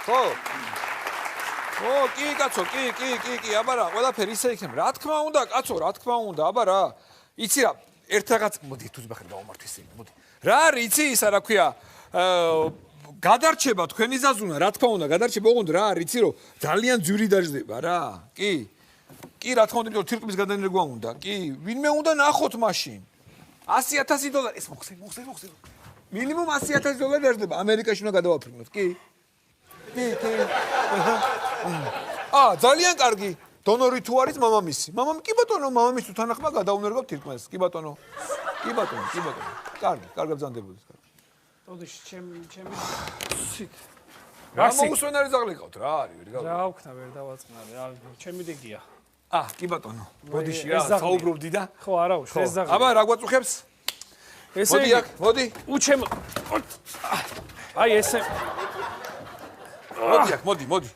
ხო? ო, კი, კაცო, კი, აბა რა, ყველაფერი ისე იქნება. რა თქმა უნდა, კაცო, რა თქმა უნდა, აბა რა. იცი რა, ერთ რაღაც, მოდი, თუ ზბახერ დავამართ ისე, მოდი. რა არის, იცი ისა, რა ქვია, გადარჩება თქვენი ზაზუნა, რა თქმა უნდა, გადარჩება, ოღონდ რა არის, იცი რომ ძალიან ძვირი დაждდება რა. კი, რა თქმა უნდა, იმიტომ თირკმის გადანერგვა უნდა. კი, ვინმე უნდა ნახოთ მაშინ. $100,000 ეს მოხსენ. მინიმუმ $100,000 დაждდება, ამერიკაში უნდა გადავაფრინოთ, კი. ძალიან კარგი. დონორი თუ არის მამამისი. კი ბატონო, მამამის თუ თანახმა გადაუნერგავ თირკმას. კი ბატონო. კარგი, გაბრძანდებოდეს. ოდეში ჩემი რა მოუსვენარი ზაღლი ყავთ რა არის ვერ გავიგე. რა ვქნა ვერ დავაწყნარი. ჩემი დეგია. კი ბატონო. ბოდიში რა საუბრობდი და? ხო, არა უშ, ეს ზაღლი. აბა რა გვაწუხებს? ესე მოდი აქ, მოდი. უჩემ. აი ესე. მოდი.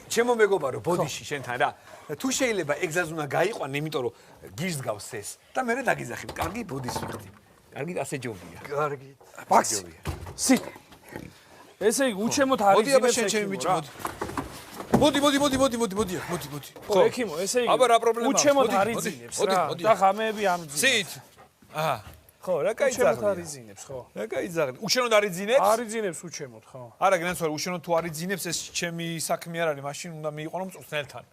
ჩემო მეგობარო, ბოდიში შენთან რა. თუ შეიძლება ეგზაზუნა გაიყვან, იმიტომ რომ გიზგავს ეს და მე დაგიზახებ. კარგი ბოდის ვიხდი. კარგი ასე ჯობია. კარგი. ბაქსი. სი. ესე იგი უჩემოთ არის. მოდი აბა შენ ჩემი ბიჭი, მოდი. მოდი. ხო, ექიმო, ესე იგი. აბა რა პრობლემაა? უჩემოთ არიძინებს რა. და ხამეები ამძინებს. სით. ხო, რა კაი ზაღლია. უჩემოთ არიძინებს, ხო. რა კაი ზაღლია. უშენოდ არიძინებს? არიძინებს უჩემოთ, ხო. არა, გენაცვალე, უშენოდ თუ არიძინებს, ეს ჩემი საქმე არ არის, მაშინ უნდა მიიყვანო მწვრთნელთან.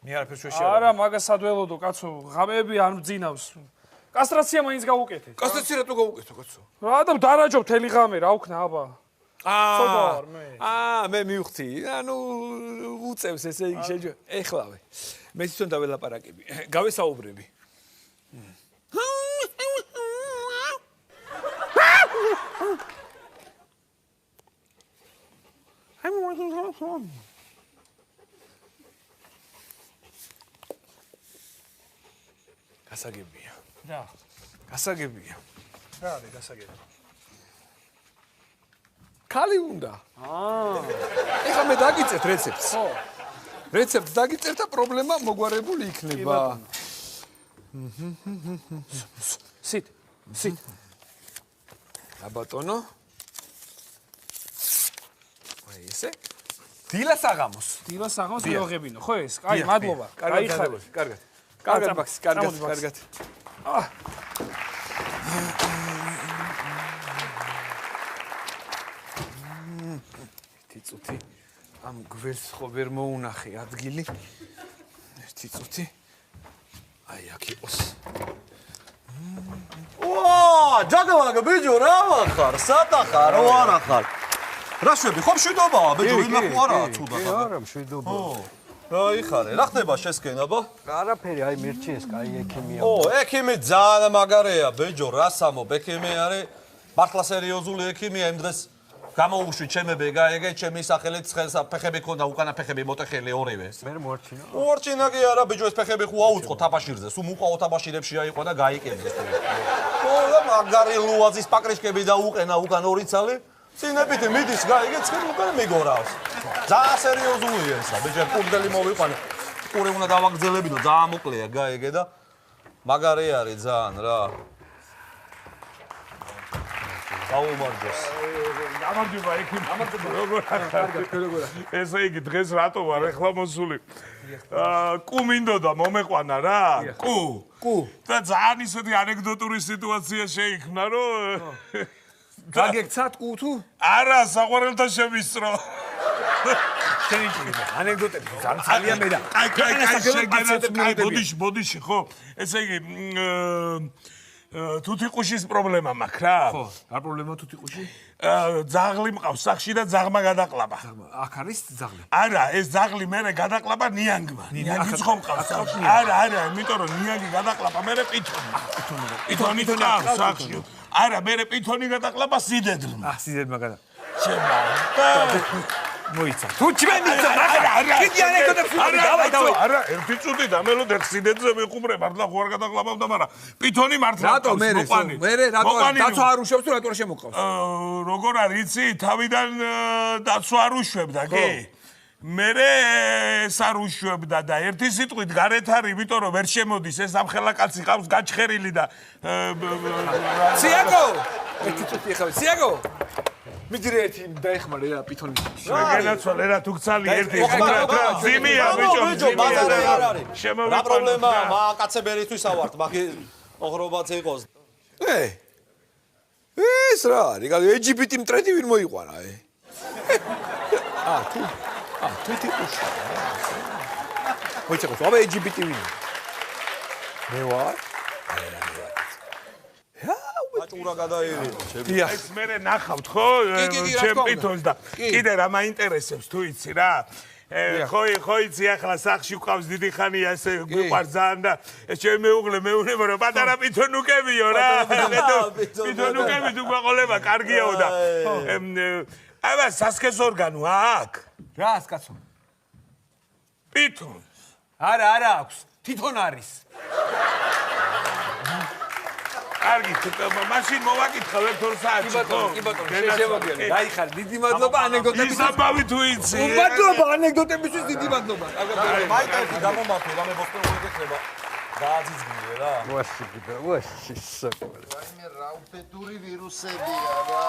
მე არაფერს შეშია. არა, მაგას ადველოდო, კაცო, ხამეები არ მძინავს. კასტრაცია მაინც გავუკეთე. კასტრაცია რატო გავუკეთო, კაცო? რა და დარაჯობ თელი ღამე, რა ვქნა, აბა. მე მივხვდი. ანუ უწევს ესე იგი შეჯო. ეხლავე. მე თვითონ დაველაპარაკები. გავესაუბრები. გასაგებია. რა? გასაგებია. რა არის გასაგები? ქალი უნდა. ეხლა მე დაგიწერთ რეცეპტს. ხო. რეცეპტს დაგიწერთ და პრობლემა მოგვარებული იქნება. სით. ბატონო. აი ესე. დილას აღამოს მიოღებინო, ხო ეს? აი, მადლობა. კარგად. კარგად ბაქსი, კარგად. ერთი წუთი. ამ გველს ხო ვერ მოუნახე ადგილი. ერთი წუთი. აი, აქ იყოს. ჯაგავაგა ბიჭო, რა ვახარ? სატახარ, რო არა ხარ? რა შვები, ხო მშვიდობაა, ბიჭო, ვინმე ხო არაა ცუდა. არა, მშვიდობა. აი ხარე, რა ხდება შესკენ, აბა? არაფერი, აი მერჩიეს, კაი ექიმია. ექიმი ძალიან მაგარია, ბიჭო, რა სამობ, ექიმი არის მართლა სერიოზული ექიმია, იმ დღეს გამოუშვი ჩემები, გაიგე, ჩემი სახელით ხელსა ფეხები ქონდა, უკანა ფეხები მოტეხელი ორივე. მე მორჩინა. ორჩინა კი არა, ბიჭო, ეს ფეხები ხო აუწყო თაბაშირზე, სულ მუყაო თაბაშირებში აიყო და გაიკენდეს. და მაგარი ლუაზის პაკრიშკები დაუყენა უკან ორი ცალი. წინებითი მიდის, გაიგე, ცხელი უკან მიგორავს. ძალიან სერიოზულია ესა, ბიჭო, კურდელი მოვიყვანე. ყურე უნდა დავაგრძელებინო, ძალიან მოკლეა, გაიგე და მაგარი არის ძალიან რა. გაუმარჯოს. გამარჯობა ექიმ. როგორ? ესე იგი დღეს რატო ვარ ახლა მოსული? კუ მინდოდა მომეყვანა რა. კუ. და ძალიან ისეთი ანეკდოტური სიტუაცია შეიქმნა, რომ გაგექცათ კუ თუ? არა, საყვარელთან შემისწრო. შენი ანეკდოტები ძალიან მედა. აი, ბოდიში, ხო? ესე იგი თუთიყუშის პრობლემა მაქვს რა. ხო, რა პრობლემაა თუთიყუში? ძაღლი მყავს სახში და ძაღმა გადაყლაპა. აქ არის ძაღლი? არა, ეს ძაღლი მერე გადაყლაპა ნიანგმა. ნიანგი ხომ მყავს სახში? არა, იმიტომ რომ ნიანგი გადაყლაპა მერე პითონი. პითონი მყავს სახში. არა, მერე პითონი გადაყლაპა სიდედრმა. სიდედრმა გადა. შემა. მოიცა. თუ ჩვენი არა. კიდე ანეკდოტებს დავაი. არა, ერთი წუთი დამელოდ ეხსიდედზე ვიყუმრე, მართლა ხო არ გადაყლაპავდა, მაგრამ პითონი მართლა რატო მერე რატო დაცვა არ უშვებს თუ რატო არ შემოყავს? როგორ არის, იცი, თავიდან დაცვა არ უშვებდა, კი? მერე ეს არ უშვებდა და ერთი სიტყვით გარეთ არის, იმიტომ რომ ვერ შემოდის, ეს ამხელა კაცი ყავს გაჩხერილი და სიაგო! ერთი წუთი ეხლა, სიაგო! მიდი ერთი დაეხმარე რა პითონის. შეგენაცვალე რა თუ გცალი ერთი ძიმია ბიჭო, ბაზარი არ არის. რა შემოვიყვანოთ პრობლემაა? მაკაცებერისთვის ავართ, მაგ ოღრობაც იყოს. ეს რა არის? LGBT მტრედი ვინ მოიყვანა, თუ თვითონ. მოიცახო, აბა LGBT ვინ? მე ვარ. აჭურა გადაირინა, ჩემი. ეს მე ნახავთ ხო? ჩემ პითონს და კიდე რა მაინტერესებს თუ იცი რა? ხო იცი ახლა სახში ყავს დიდი ხანია ესე მიყვარს ძალიან და ეს ჩემი მეუღლე მეუბნება რომ პატარა პითონუკებიო რა. პითონუკები თუ გვაყოლება კარგიაო და აბა სასქეს ორგანო აქვს? რას კაცო? პითონ. არა აქვს. თვითონ არის. კარგი, მაშინ მოვაკითხავ ერთ ორ საათში ხო? კი ბატონო, შემოგიალე. დაიხარ, დიდი მადლობა ანეკდოტების. ისაბავი თუ იცი. მადლობა ანეკდოტებისთვის დიდი მადლობა. მაიტები გამომართვე, რამე ბოსტონური გექნება. დააძიძგინე რა. ვაში საკვირა. რაიმე რაუბედური ვირუსებია რა.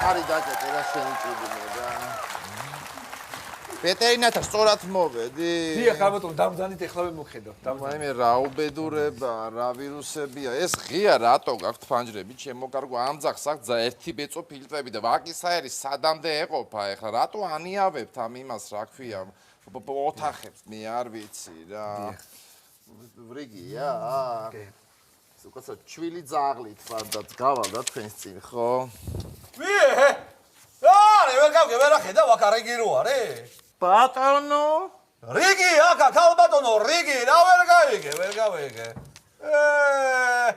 არი დაკეტე რა შენი ჭუდინე რა. ვეტერინართან სწორად მოვედი. დიახ, ბატონო, დამძანით ეხლა მოგხედავ. რაიმე რაუბედურება, რა ვირუსებია. ეს ღია რატო გაქვთ ფანჯრები? ჩემო კარგო ამძახს აქ ერთი ბეწო ფილტრები და ვაკისაერი სადამდე ეყოფა ეხლა. რატო ანიავებთ ამ იმას, რა ქვია? ოთახებს მე არ ვიცი რა. ვრიგია? უკაცო ჩვილი ძაღლით ვარდაც გავალდა თქვენს წინ, ხო? არე, ვერ გავგე, ვერ ახედა, ვაკარიგი რო არის? ბატონო, რიგი აკა, ქალბატონო, რიგი, რა ვერ გავიგე, ვერ გავიგე.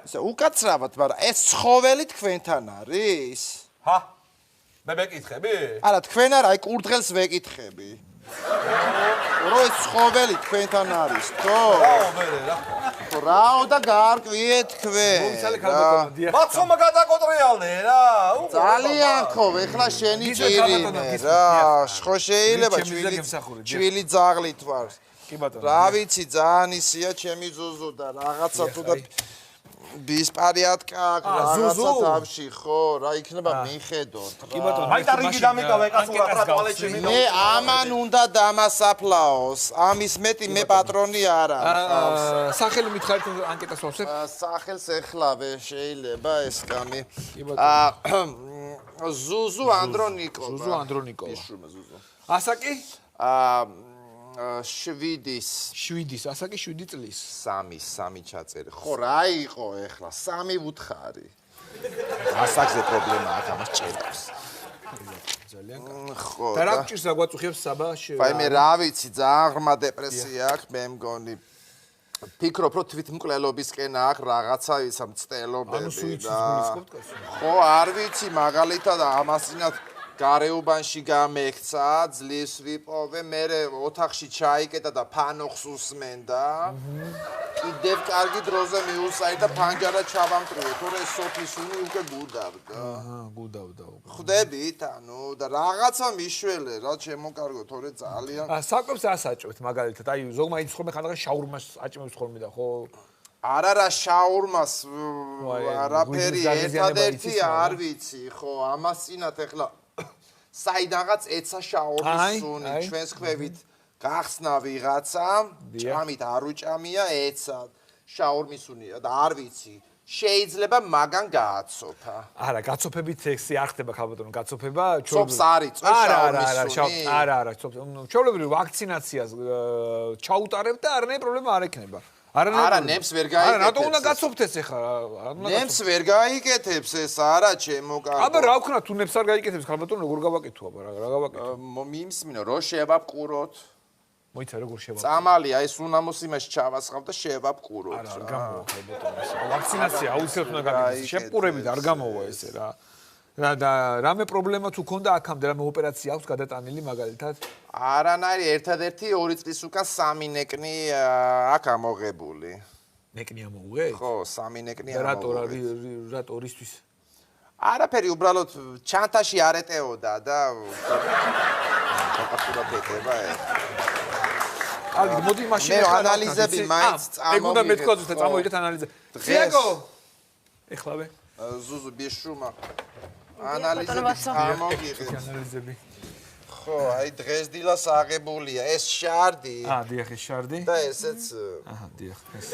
ესე უკაცრავად, მაგრამ ეს ცხოველი თქვენთან არის? ჰა? მე მეკითხები? არა, თქვენ არა, აი კურდღელს ვეკითხები. რო ეს ცხოველი თქვენთან არის, თო? რაო მერე, რა? რაო და გაარკვიე თქვენ. მოიცალე ქალბატონო, დიახ. მაცომა გადაკოტრიალე რა. ძალიან ხო, ეხლა შენი ჭირინე რა. ხო შეიძლება ჩვილი ძაღლით ვარ. კი ბატონო. რა ვიცი, ძალიან ისია ჩემი ზუზუ და რაღაცა თუ და ბისპარიატკა აქვს რაღაცა თავში, ხო, რა იქნება მიხედოთ რა. კი ბატონო. მაიტა რიგი დამიკავა ეკაცურა რა ტუალეტში მე ამან უნდა დამასაფლაოს. ამის მეტი მე პატრონი არა მყავს. სახელი მითხარით ანკეტას ვავსებ? სახელს ეხლავე შეიძლება ეს კამი. ზუზუ ანდრონიკო. ზუზუ ანდრონიკო. ისრუმა ზუზუ. ასაკი? 7-ის, ასაკი 7 წლის. 3 ჩაწერე. ხო, რა იყო ეხლა? 3 ვუთხარი. ასაკზე პრობლემა აქვს, ამას ჭედავს. ძალიან ხო. და რა გჭირს რა გვაწუხებს საბა? აი მე რა ვიცი, ძალიან ღრმა დეპრესია აქვს, მე მგონი. ფიქრობ, რომ თვითმკვლელობისკენ აქვს რაღაცა ისა მწტელობები და ხო, არ ვიცი, მაგალითად ამასინათ გარეუბანში გამექცა, ძლივს ვიპოვე, მე ოთახში ჩაიკეტა და ფანოხს უსმენდა. კიდევ კარგი დროზე მიუსაი და ფანჯარა ჩავამტრიე, თორე სოფის უნი უკვე გუდავდა. გუდავდა. ხვდებით, ანუ და რაღაცა მიშველე რა, ჩემო კარგო, თორე ძალიან. საკვებს ასაჭვეთ მაგალითად, აი ზოგმა ის ხოლმე ხანდახან შაურმას აჭმევს ხოლმე და ხო? არა შაურმას არაფერი ერთადერთი არ ვიცი, ხო, ამას წინათ ეხლა საიდანღაც ეცა შაურმის სუნი, ჩვენს ხვევით გახსნა ვიღაცა, ჭამით არ უჭამია ეცა, შაურმის სუნია და არ ვიცი, შეიძლება მაგან გააცოფა. არა, გაცოფებით ექსი არ ხდება ქალბატონო, გაცოფება ცოფს არ იწვევს შაურმის სუნი. არა, ჩვეულებრივ ვაქცინაციას ჩაუტარებ და არანაირი პრობლემა არ ექნება. არა, ნემს ვერ გაიკეთებს. არა, რატომ უნდა გაცოფდეს ახლა? ნემს ვერ გაიკეთებს ეს, არა, ჩემო კარგო. აბა რა ვქნა, თუ ნემს არ გაიკეთებს, ქალბატონო, როგორ გავაკეთო, აბა რა გავაკეთო? მიმსმინო, რო შევაბყუროთ. მოიცა როგორ შევაბყუროთ? წამალი, აი ეს უნამოს იმას ჩავასხავ და შევაბყუროთ. არა, არ გამოვა ქალბატონო ეს. ვაქცინაცია აუცილებლად უნდა გაკეთდეს. შეპყურებით არ გამოვა ესე რა. და რამე პრობლემა თუ ქონდა აქამდე რამე ოპერაცია აქვს გადატანილი მაგალითად? არანაირი ერთადერთი 2 წლის უკან 3 ნეკნი აქ ამოღებული. ნეკნი ამოუღე? ხო, 3 ნეკნი ამოუღე. რატო რისთვის? არაფერი, უბრალოდ ჩანთაში არ ეტეოდა და დაკაცურად ეტება ეს. კარგი, მოდი მაშინ მე ანალიზები მაინც წამოვიღეთ. ეგ უნდა მეთქვა ზუსტად წამოვიღეთ ანალიზები. ძიაგო. ეხლავე. ზუზუ ბიშუმა. ანალიზები გამოგიღეთ. ანალიზები. ხო, აი დღეს დილას აღებულია ეს შარდი დიახ, ეს შარდი. და ესეც დიახ, ეს.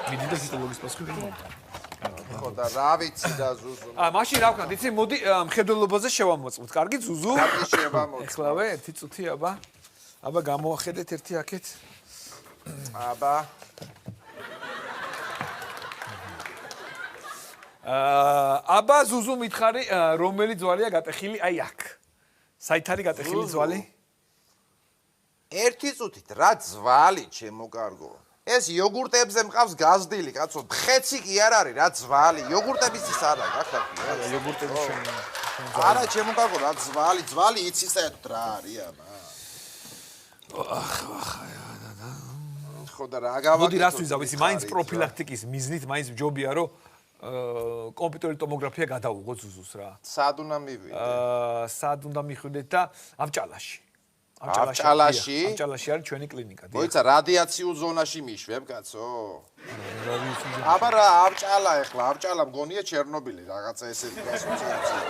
მიდი და ფიტოლოგის პასუხი. ხო და რა ვიცი და ზუზუ. მაშინ რა ვქნათ, იცი, მოდი მხედველობაზე შევამოწმოთ. კარგი, ზუზუ? კარგი შევამოწმოთ. ეხლავე 1 წუთი, აბა. აბა გამოახედეთ ერთი აქეთ. აბა. აბა ზუზუ მითხარი, რომელი ძვალია გატეხილი აი აქ? საით არის გატეხილი ძვალი? 1 წუთით რა ძვალი ჩემოკარგო. ეს იოგურტებზე მყავს გაზრდილი, კაცო, ხეცი კი არ არის რა ძვალი. იოგურტების ის არა, გახარდი. იოგურტების შენ. არა, ჩემოკარგო, რა ძვალი, ძვალი იცი საერთოდ რა არის ამა. ხო და რა გავაკეთო? მოდი რას ვიზავ, იცი, მაინც პროფილაქტიკის მიზნით, მაინც ჯობია რომ კომპიუტერული ტომოგრაფია გადავუღო ზუზუს რა. სად უნდა მივიდე? სად უნდა მიხვიდეთ და ავჭალაში. ავჭალაში? ავჭალაში არის ჩვენი კლინიკა. მოიცა რადიაციულ ზონაში მიშვებ, კაცო? აბა რა ავჭალა ეხლა, ავჭალა მგონია ჩერნობილი, რაღაცა ესეთი ასოციაცია.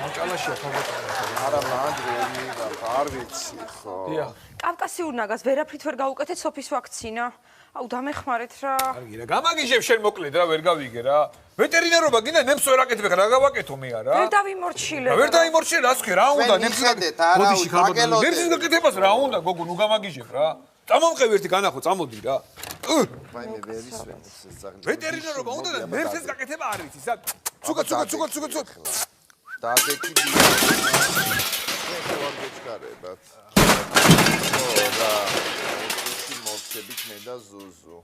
ავჭალაშია თავგადასავალი. არა, მანდრენი არ ვიცი, ხო. დიახ. კავკასიურ ნაგაზ ვერაფრით ვერ გაუკეთეთ სოფის ვაქცინა. აუ დამეხმარეთ რა. კარგი რა, გამაგიჟებ შენ მოკლედ რა, ვერ გავიგე რა. ვეტერინარობა გინდა ნემს ვერ აკეთებ, რა გავაკეთო მე არა? ვერ დავიმორჩილე. ვერ დავიმორჩილე, რას ქვია, რა უნდა ნემს მიხედეთ, არა, აკელოდე. ნემს გაკეთებას რა უნდა, გოგო, ნუ გამაგიჟებ რა. წამომყევი ერთი განახო, წამოდი რა. ვაიმე ვერ ისვენებს ეს ძაღლი. ვეტერინარობა უნდა და ნემს ეს გაკეთება არ იცი, სა. ცუგა. დადექი დი. ეხლა გეჩქარებათ. ო რა. მოხდებით მე და ზუზუ.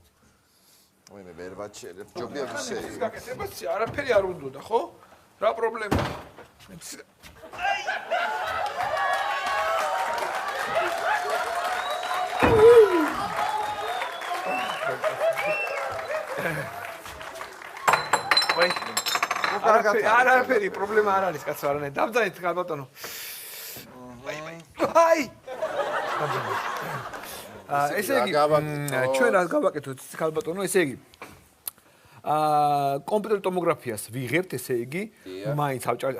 ვინმე ვერ ვაჩერებ, ჯობია ვისე. ეს გაკეთებას არაფერი არ უნდა, ხო? რა პრობლემაა? ვაი. არაფერი პრობლემა არ არის, კაცო, არა, დამძანეთ ხალბატონო. ვაი. ესე იგი, ჩვენ რა გავაკეთოთ, ხალბატონო, ესე იგი. კომპიუტერული ტომოგრაფიას ვიღებთ, ესე იგი, მაინც ავჭალ.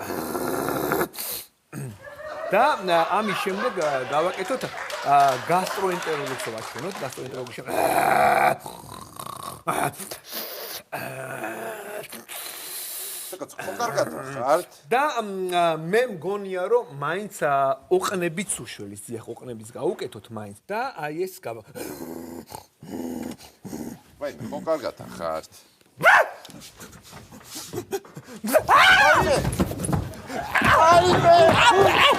და ამის შემდეგ გავაკეთოთ გასტროენტეროლოგს ვაჩვენოთ, გასტროენტეროლოგში. ხო კარგად ხართ? და მე მგონია რომ მაინც ოყნებიც უშველის, დიახ, ოყნებიც გავუკეთოთ მაინც და აი ეს ვაი, ხო კარგად ხართ? აი მე